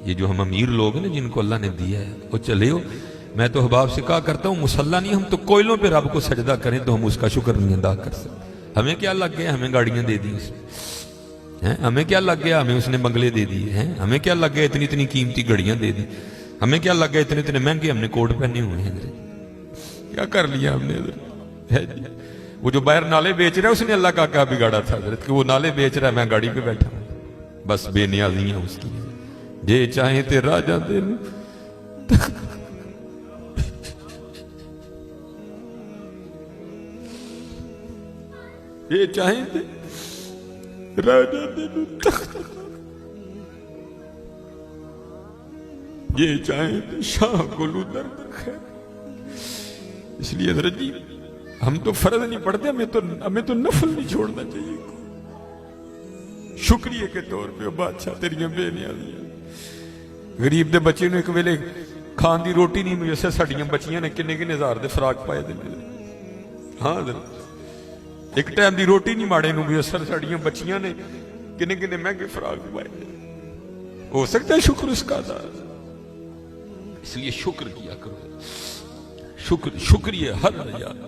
یہ جو ہم امیر لوگ ہیں نا جن کو اللہ نے دیا ہے وہ چلے ہو. میں تو احباب سے کہا کرتا ہوں مسلح نہیں، ہم تو کوئلوں پہ رب کو سجدہ کریں تو ہم اس کا شکر نہیں ادا کر سکتے. ہمیں کیا لگ گیا ہمیں گاڑیاں دے دی اس میں، ہمیں کیا لگ گیا ہمیں اس نے بنگلے دے دیے ہیں، ہمیں کیا لگ گیا اتنی اتنی قیمتی گھڑیاں دے دی، ہمیں کیا لگ گیا اتنے اتنے مہنگے ہم نے کوٹ پہنے ہوئے ہیں. کیا کر لیا ہم نے؟ وہ جو باہر نالے بیچ رہا ہے اس نے اللہ کا کیا بگاڑا تھا حضرت کہ وہ نالے بیچ رہا ہے، میں گاڑی پہ بیٹھا ہوں. بس بے نیازیاں اس کی، جے چاہیں تے راجہ دے یہ چاہیں تے راجہ دے یہ چاہیں تے شاہ گلو درد خیر. اس لیے حضرت جی ہم تو فرض نہیں پڑھتے، ہمیں تو نفل نہیں چھوڑنا چاہیے. شکریہ کے طور پہ بادشاہ تیریاں بے نیازیاں. غریب دے بچے نے ایک ویلے کھان دی روٹی نہیں میسر، ساڑیاں بچیاں نے کنے کنے ہزار دے فراق پائے دے میرے. ہاں حضرت ایک ٹائم دی روٹی نہیں ماڑے نو میسر، ساڑیاں بچیاں نے کنے کنے مہنگے فراق پائے دے. ہو سکتا ہے شکر اس کا ادا. اس لیے شکر کیا کرو، شکریہ ہر یار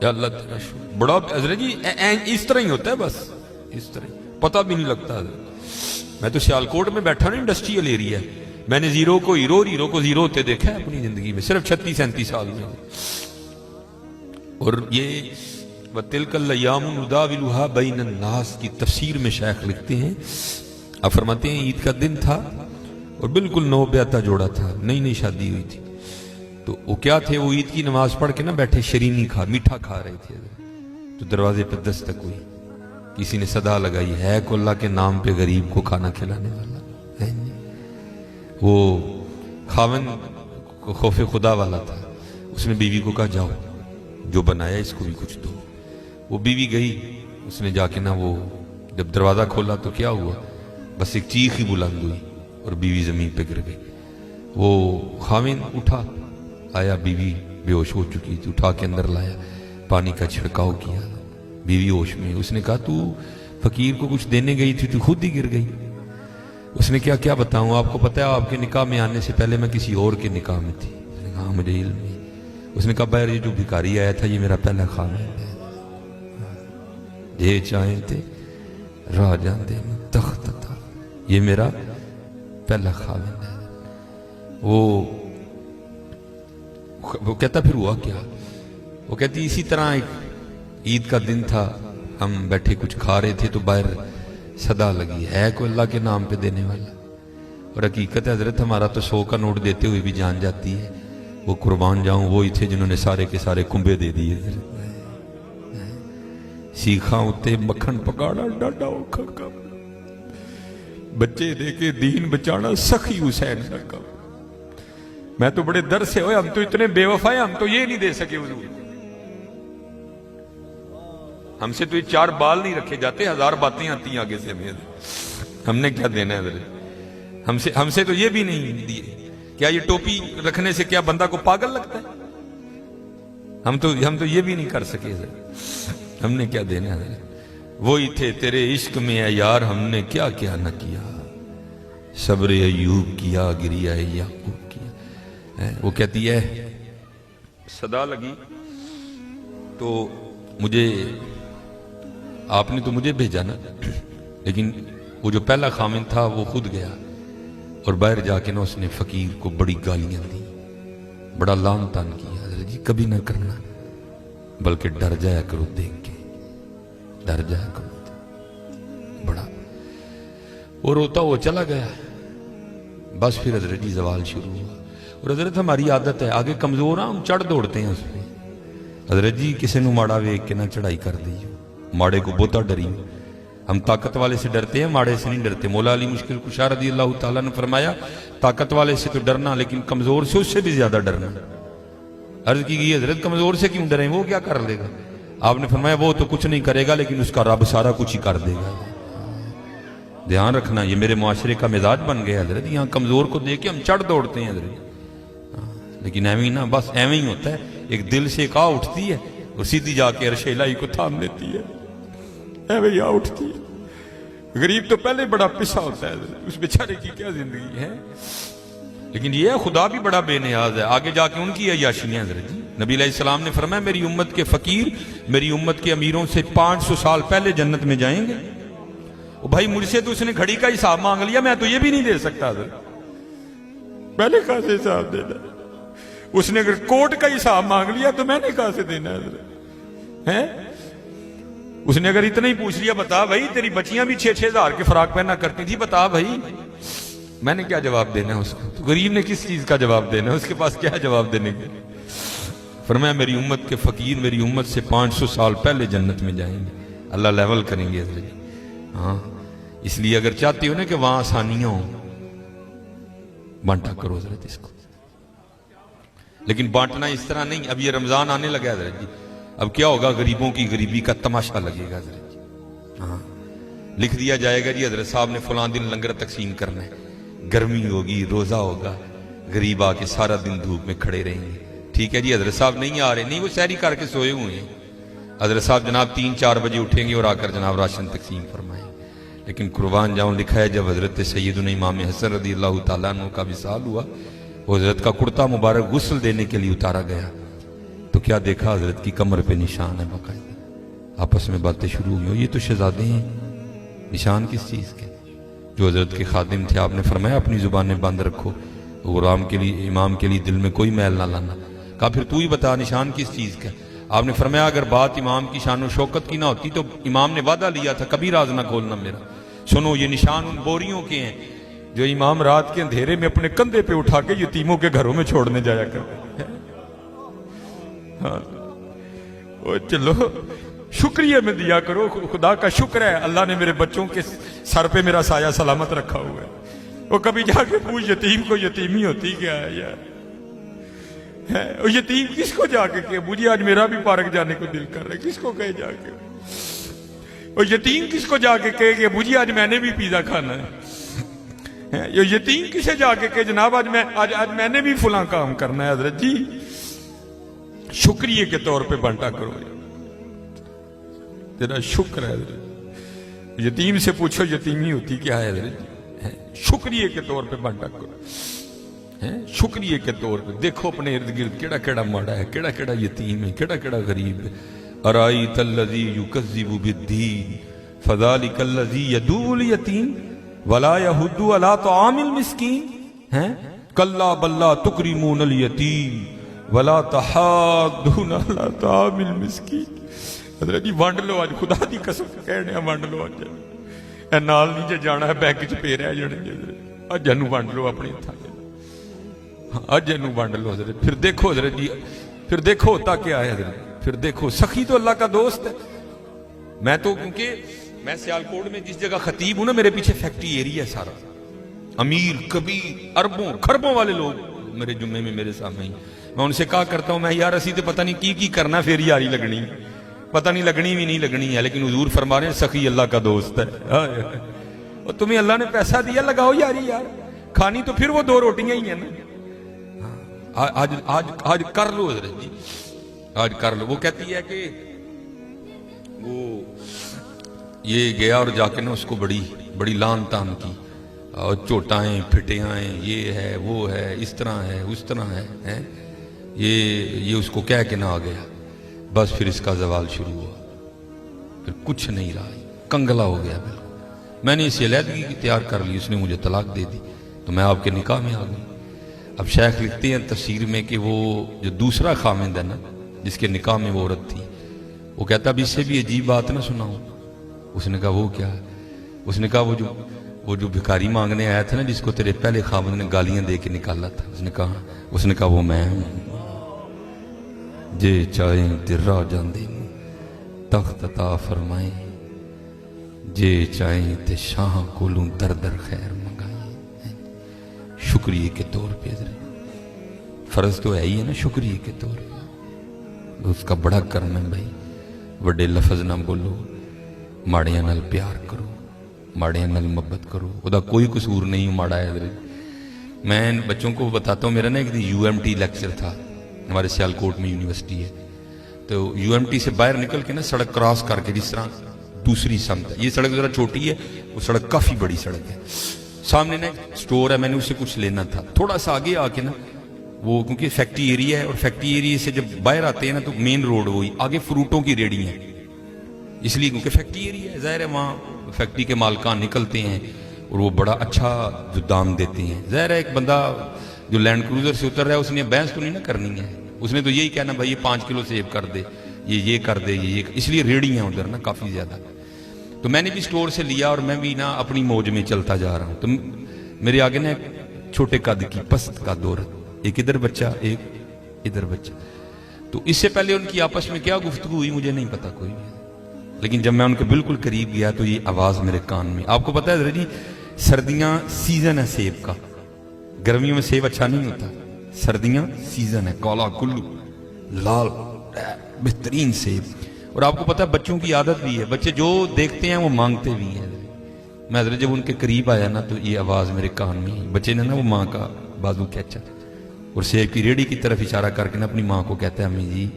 یا اللہ تیرا شکر. بڑا حضرت جی اس طرح ہی ہوتا ہے، بس اس طرح پتہ بھی نہیں لگتا. میں تو سیالکوٹ میں بیٹھا نا انڈسٹریل ایریا، میں نے زیرو کو ہیرو اور ہیرو کو زیرو ہوتے دیکھا ہے اپنی زندگی میں صرف 36-37 سال میں. اور یہ وَتِلْكَ الْأَيَّامُ نُدَاوِلُهَا بَيْنَ النَّاسِ کی تفسیر میں شیخ لکھتے ہیں، آپ فرماتے ہیں عید کا دن تھا اور بالکل نو بیاتہ جوڑا تھا، نئی نئی شادی ہوئی تھی. تو وہ کیا تھے، وہ عید کی نماز پڑھ کے نا بیٹھے شیرینی میٹھا کھا رہے تھے. تو دروازے پہ دستک ہوئی، کسی نے صدا لگائی، ہے کو اللہ کے نام پہ غریب کو کھانا کھلانے والا. وہ خاون خوف خدا والا تھا، اس نے بیوی کو کہا جاؤ جو بنایا اس کو بھی کچھ دو. وہ بیوی گئی، اس نے جا کے نا وہ جب دروازہ کھولا تو کیا ہوا، بس ایک چیخ ہی بلند ہوئی اور بیوی زمین پہ گر گئی. وہ خاون اٹھا، آیا، بیوی بے ہوش ہو چکی تھی، اٹھا کے اندر لایا، پانی کا چھڑکاؤ کیا، بیوی ہوش میں. اس نے کہا تو فقیر کو کچھ دینے گئی تھی تو خود ہی گر گئی. اس نے کیا بتاؤں، آپ کو پتہ ہے آپ کے نکاح میں آنے سے پہلے میں کسی اور کے نکاح میں تھی. اس نے کہا مجھے علم نہیں. اس نے کہا باہر یہ جو بھکاری آیا تھا یہ میرا پہلا خاون ہے، یہ چاہیں تھے راجہ دے تخت تھا، یہ میرا پہلا خاون ہے. وہ کہتا پھر ہوا کیا، وہ کہتی اسی طرح ایک عید کا دن تھا، ہم بیٹھے کچھ کھا رہے تھے تو باہر صدا لگی، ہے کوئی اللہ کے نام پہ دینے والا. اور حقیقت ہے حضرت ہمارا تو 100 کا نوٹ دیتے ہوئے بھی جان جاتی ہے. وہ قربان جاؤں وہی تھے جنہوں نے سارے کے سارے کنبے دے دیے. سیکھاں اتے مکھن پکاڑا ڈاڈا اوکھا کام، بچے دے کے دین بچانا سخی حسین کا کام. میں تو بڑے در سے ہوئے، ہم تو اتنے بے وفا ہیں، ہم تو یہ نہیں دے سکے حضور. ہم سے تو یہ 4 بال نہیں رکھے جاتے، 1000 باتیں آتی ہیں آگے سے. ہم نے کیا دینا ہے حضرت؟ ہم سے تو یہ بھی نہیں دیے. کیا یہ ٹوپی رکھنے سے کیا بندہ کو پاگل لگتا ہے؟ ہم تو یہ بھی نہیں کر سکے. ہم نے کیا دینا ہے؟ وہی تھے تیرے عشق میں اے یار، ہم نے کیا کیا نہ کیا، صبر ایوب کیا، گریہ یعقوب کیا. وہ کہتی ہے صدا لگی تو مجھے، آپ نے تو مجھے بھیجا نا، لیکن وہ جو پہلا خامن تھا وہ خود گیا اور باہر جا کے نا اس نے فقیر کو بڑی گالیاں دی، بڑا لان تان کیا. حضرت جی کبھی نہ کرنا، بلکہ ڈر جایا کرو دیکھ کے، ڈر جایا کرو بڑا. وہ روتا وہ چلا گیا. بس پھر حضرت جی زوال شروع ہوا. اور حضرت ہماری عادت ہے آگے کمزور ہاں ہم چڑھ دوڑتے ہیں اس پہ. حضرت جی کسی نو ماڑا ویک کے نہ چڑھائی کر دیو، ماڑے کو بہتا ڈریو. ہم طاقت والے سے ڈرتے ہیں، ماڑے سے نہیں ڈرتے. مولا علی مشکل کشا رضی اللہ تعالیٰ نے فرمایا طاقت والے سے تو ڈرنا لیکن کمزور سے اس سے بھی زیادہ ڈرنا. عرض کی گئی حضرت کمزور سے کیوں ڈریں، وہ کیا کر لے گا؟ آپ نے فرمایا وہ تو کچھ نہیں کرے گا لیکن اس کا رب سارا کچھ ہی کر دے گا. دھیان رکھنا، یہ میرے معاشرے کا مزاج بن گیا حضرت. یہاں کمزور کو دیکھ کے ہم چڑھ دوڑتے ہیں حضرت، لیکن ایویں نہ، بس ایویں ہی ہوتا ہے. ایک دل سے ایک آ اٹھتی ہے اور سیدھی جا کے عرش الہی کو تھام لیتی ہے، ایویں آ اٹھتی ہے. غریب تو پہلے بڑا پسا ہوتا ہے، اس بیچارے کی کیا زندگی ہے. لیکن یہ خدا بھی بڑا بے نیاز ہے. آگے جا کے ان کی عیاشیاں حضرت جی. نبی علیہ السلام نے فرمایا میری امت کے فقیر میری امت کے امیروں سے 500 سال پہلے جنت میں جائیں گے. وہ بھائی مجھ سے تو اس نے گھڑی کا حساب مانگ لیا، میں تو یہ بھی نہیں دے سکتا حضرت. پہلے کہاں سے حساب دینا؟ اس نے اگر کوٹ کا حساب مانگ لیا تو میں نے کہاں سے دینا حضرت ہے؟ اس نے اگر اتنا ہی پوچھ لیا بتا بھائی تیری بچیاں بھی 6-6 ہزار کے فراق پہنا کرتی تھی، بتا بھائی، میں نے کیا جواب دینا ہے اس کو؟ تو غریب نے کس چیز کا جواب دینا ہے؟ اس کے پاس کیا جواب دینے کے؟ فرمایا میری امت کے فقیر میری امت سے 500 سال پہلے جنت میں جائیں گے. اللہ لیول کریں گے حضرت. ہاں اس لیے اگر چاہتے ہو نا کہ وہاں آسانیاں ہوں، بانٹا کرو حضرت اس کو. لیکن بانٹنا اس طرح نہیں. اب یہ رمضان آنے لگا حضرت جی، اب کیا ہوگا؟ غریبوں کی غریبی کا تماشا لگے گا حضرت جی. ہاں لکھ دیا جائے گا جی حضرت صاحب نے فلاں دن لنگر تقسیم کرنا ہے، گرمی ہوگی، روزہ ہوگا، غریب آ کے سارا دن دھوپ میں کھڑے رہیں گے. ٹھیک ہے جی حضرت صاحب نہیں آ رہے، نہیں وہ سحری کر کے سوئے ہوئے ہیں. حضرت صاحب جناب 3-4 بجے اٹھیں گے اور آ کر جناب راشن تقسیم فرمائیں. لیکن قربان جاؤں لکھا ہے جب حضرت سیدنا امام حسن رضی اللہ تعالیٰ عنہ کا وصال ہوا، وہ حضرت کا کرتا مبارک غسل دینے کے لیے اتارا گیا تو کیا دیکھا؟ حضرت کی کمر پہ نشان ہے باقاعدہ. آپس میں باتیں شروع ہوئی، یہ تو شہزادے ہیں. نشان کس چیز کے؟ جو حضرت کے خادم تھے آپ نے فرمایا اپنی زبانیں بند رکھو، غلام کے لیے امام کے لیے دل میں کوئی میل نہ لانا. کہا پھر تو ہی بتا نشان کس چیز کا؟ آپ نے فرمایا اگر بات امام کی شان و شوکت کی نہ ہوتی تو امام نے وعدہ لیا تھا کبھی راز نہ کھولنا میرا. سنو یہ نشان ان بوریوں کے ہیں جو امام رات کے اندھیرے میں اپنے کندھے پہ اٹھا کے یتیموں کے گھروں میں چھوڑنے جایا کرتے. ہاں چلو شکریہ میں دیا کرو. خدا کا شکر ہے اللہ نے میرے بچوں کے سر پہ میرا سایہ سلامت رکھا ہوا ہے. وہ کبھی جا کے پوچھ یتیم کو یتیمی ہوتی کیا ہے یار؟ وہ یتیم کس کو جا کے کہ مجھے آج میرا بھی پارک جانے کو دل کر رہا ہے، کس کو کہے جا کے؟ وہ یتیم کس کو جا کے کہے کہ مجھے آج میں نے بھی پیزا کھانا ہے؟ یہ یتیم کسے جا کے کہ جناب آج میں نے بھی فلاں کام کرنا ہے؟ حضرت جی شکریہ کے طور پہ بانٹا کرو. تیرا شکر ہے حضرت. یتیم سے پوچھو یتیمی ہوتی کیا ہے حضرت جی؟ شکریہ کے طور پہ بانٹا کرو. شکریہ کے طور پہ دیکھو اپنے ارد گرد کیڑا کیڑا ماڑا ہے، کیڑا کیڑا یتیم ہے، کیڑا کیڑا غریب ہے. ارائیت الذی یکذب بالدین فذلک الذی یدعو الیتیم ولا یحض علی طعام المسکین. کلا بل لا تکرمون الیتیم ولا تحاضون علی طعام المسکین. حضرت جی وانڈ لو آج، خدا دی قسم کہنے ہیں وانڈ لو آج. اے نال نہیں جے جانا ہے بینک چ پے رہ جانے جی. اج جنو وانڈ لو اپنے ہتھاں. اج جنو وانڈ لو حضرت. پھر دیکھو حضرت جی، پھر دیکھو ہوتا کیا ہے حضرت. پھر دیکھو سخی تو اللہ کا دوست ہے. میں تو کیونکہ میں سیالکوٹ میں جس جگہ خطیب ہوں نا میرے پیچھے فیکٹری ایریا ہے سارا. امیر کبیر اربوں خربوں والے لوگ میرے جمعے میں میرے سامنے ہی. میں ان سے کہا کرتا ہوں میں یار اسی تو پتہ نہیں کی کرنا پھر یاری لگنی، پتہ نہیں لگنی بھی نہیں لگنی ہے. لیکن حضور فرما رہے ہیں سخی اللہ کا دوست ہے. اور تمہیں اللہ نے پیسہ دیا لگاؤ یاری یار. کھانی تو پھر وہ 2 روٹیاں ہی ہیں نا. آج کر لو حضرت جی، آج کر لو. وہ کہتی ہے کہ وہ یہ گیا اور جا کے نا اس کو بڑی لان تان کی اور چوٹائیں پھٹیائیں، یہ ہے وہ ہے اس طرح ہے اس طرح ہے. یہ اس کو کہہ کے نہ آ گیا. بس پھر اس کا زوال شروع ہوا. پھر کچھ نہیں رہا، کنگلا ہو گیا بالکل. میں نے اسے علیحدگی تیار کر لی، اس نے مجھے طلاق دے دی تو میں آپ کے نکاح میں آ گئی. اب شیخ لکھتے ہیں تفسیر میں کہ وہ جو دوسرا خامند ہے نا جس کے نکاح میں وہ عورت تھی، وہ کہتا اب اس سے بھی عجیب بات نہ سناؤں. اس نے کہا وہ کیا ہے؟ اس نے کہا وہ جو بھکاری مانگنے آیا تھا نا جس کو تیرے پہلے خامند نے گالیاں دے کے نکالا تھا. اس نے کہا وہ میں ہوں. جے چاہیں درا جاندے تخت عطا فرمائیں، جے چاہیں تے شاہ کولوں در در خیر منگائیں. شکریہ کے طور پہ فرض تو ہے ہی ہے نا شکریہ کے طور پہ. اس کا بڑا کرم ہے بھائی. وڈے لفظ نہ بولو، ماڑیاں نال پیار کرو، ماڑیاں نال محبت کرو. وہ دا کوئی قصور نہیں ماڑا ہے حضرت. میں بچوں کو بتاتا ہوں، میرا نا ایک دن UMT لیکچر تھا. ہمارے سیالکوٹ میں یونیورسٹی ہے تو UMT سے باہر نکل کے نا سڑک کراس کر کے جس طرح دوسری سمت ہے، یہ سڑک ذرا چھوٹی ہے، وہ سڑک کافی بڑی سڑک ہے, سامنے نا سٹور ہے, میں نے اس سے کچھ لینا تھا. تھوڑا سا آگے آ کے نا وہ, کیونکہ فیکٹری ایریا ہے, اور فیکٹری ایریا سے جب باہر آتے ہیں نا تو مین روڈ وہی, آگے فروٹوں کی ریڑی ہیں, اس لیے کیونکہ فیکٹری ایریا ہے, ظاہر ہے وہاں فیکٹری کے مالکان نکلتے ہیں اور وہ بڑا اچھا جو دام دیتے ہیں. ظاہر ہے ایک بندہ جو لینڈ کروزر سے اتر رہا ہے اس نے بحث تو نہیں نہ کرنی ہے, اس نے تو یہی کہنا بھائی یہ 5 کلو سیب کر دے, یہ کر دے, یہ اس لیے ریڑی ہیں ادھر نا کافی زیادہ. تو میں نے بھی سٹور سے لیا اور میں بھی نا اپنی موج میں چلتا جا رہا ہوں. تو میرے آگے نا چھوٹے قد کی پست کا دور, ایک ادھر بچہ ایک ادھر بچہ. تو اس سے پہلے ان کی آپس میں کیا گفتگو ہوئی مجھے نہیں پتا کوئی, لیکن جب میں ان کے بالکل قریب گیا تو یہ آواز میرے کان میں. آپ کو پتا ہے ذرا جی, سردیاں سیزن ہے سیب کا, گرمیوں میں سیب اچھا نہیں ہوتا, سردیاں سیزن ہے, کالا کلو لال بہترین سیب. اور آپ کو پتا ہے بچوں کی عادت بھی ہے, بچے جو دیکھتے ہیں وہ مانگتے بھی ہیں. میں حضرت جب ان کے قریب آیا نا تو یہ آواز میرے کان میں آئی. بچے نے نا وہ ماں کا بازو کھینچا اور سیب کی ریڑھی کی طرف اشارہ کر کے نا اپنی ماں کو کہتا ہے امی جی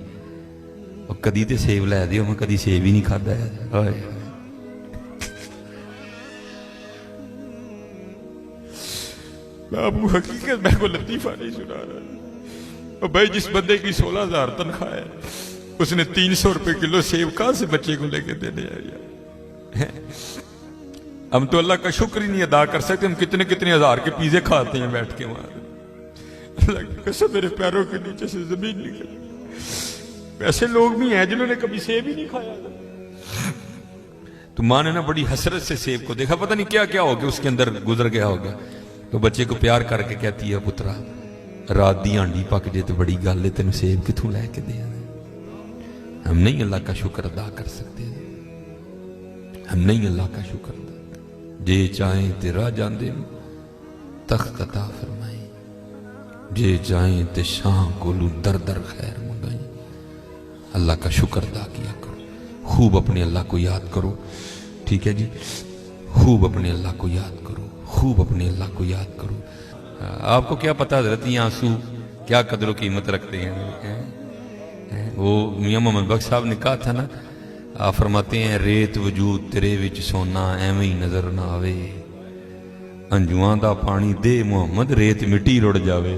اور کدی تے سیب لے دیو, میں کدی سیب ہی نہیں کھادا ہے. میں آپ کو حقیقت, میں کو لطیفہ نہیں سنا رہا بھائی. جس بندے کی 16,000 تنخواہ ہے اس نے 300 روپے کلو سیب کہاں سے بچے کو لے کے دینے آیا. ہم تو اللہ کا شکر ہی نہیں ادا کر سکتے, ہم کتنے کتنے ہزار کے پیزے کھاتے ہیں بیٹھ کے وہاں. اللہ کی قسم میرے پیروں کے نیچے سے زمین نکل. ایسے لوگ بھی ہیں جنہوں نے کبھی سیب ہی نہیں کھایا. تو ماں نے نا بڑی حسرت سے سیب کو دیکھا, پتہ نہیں کیا کیا ہو گیا اس کے اندر گزر گیا ہوگا. تو بچے کو پیار کر کے کہتی ہے پترا رات دی ہانڈی پک جے تو بڑی گل ہے, تینوں سیب کتوں لے کے دیا. ہم نہیں اللہ کا شکر ادا کر سکتے, ہم نہیں اللہ کا شکر ادا. جے چاہیں تے راہ جاندے تخت عطا فرمائیں, جے چاہیں تے شاہ کولو در در خیر منگائیں. اللہ کا شکر ادا کیا کرو, خوب اپنے اللہ کو یاد کرو, ٹھیک ہے جی, خوب اپنے اللہ کو یاد کرو, خوب اپنے اللہ کو یاد کرو. آپ کو کیا پتا حضرت یہ آنسو کیا قدر و قیمت رکھتے ہیں. وہ میاں محمد بخش صاحب نے کہا تھا نا, آپ فرماتے ہیں ریت وجود تیرے وچ سونا ایویں ہی نظر نہ آوے, انجواں دا پانی دے محمد ریت مٹی رڑ جاوے.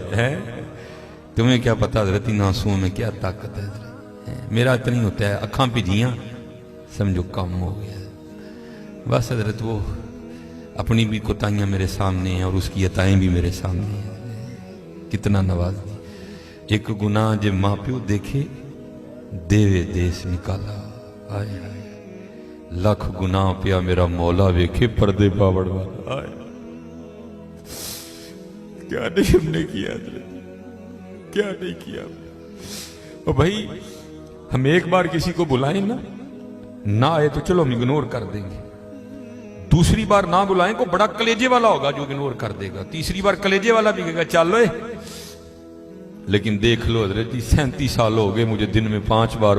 تمہیں کیا پتا حضرت ان آنسوؤں میں کیا طاقت ہے. میرا اتنا ہی ہوتا ہے, اکھاں بھیجیاں سمجھو کم ہو گیا. بس حضرت وہ اپنی بھی کوتاہیاں میرے سامنے ہیں اور اس کی عطائیں بھی میرے سامنے ہیں. کتنا نواز دی. ایک گناہ جب ماں پیو دیکھے دیوے دیس نکالا, آئے آئے لاکھ گناہ پیا میرا مولا ویکھے پردے پاوڑ والا. آئے کیا نہیں ہم نے کیا حضرت, کیا نہیں کیا. اور بھائی ہم ایک بار کسی کو بلائیں نا, نہ آئے تو چلو ہم اگنور کر دیں گے. دوسری بار نہ بلائیں کو بڑا کلیجے والا ہوگا جو اگنور کر دے گا. تیسری بار کلیجے والا بھی کہے گا چل اوئے. لیکن دیکھ لو حضرت جی 37 سال ہو گئے مجھے دن میں 5 بار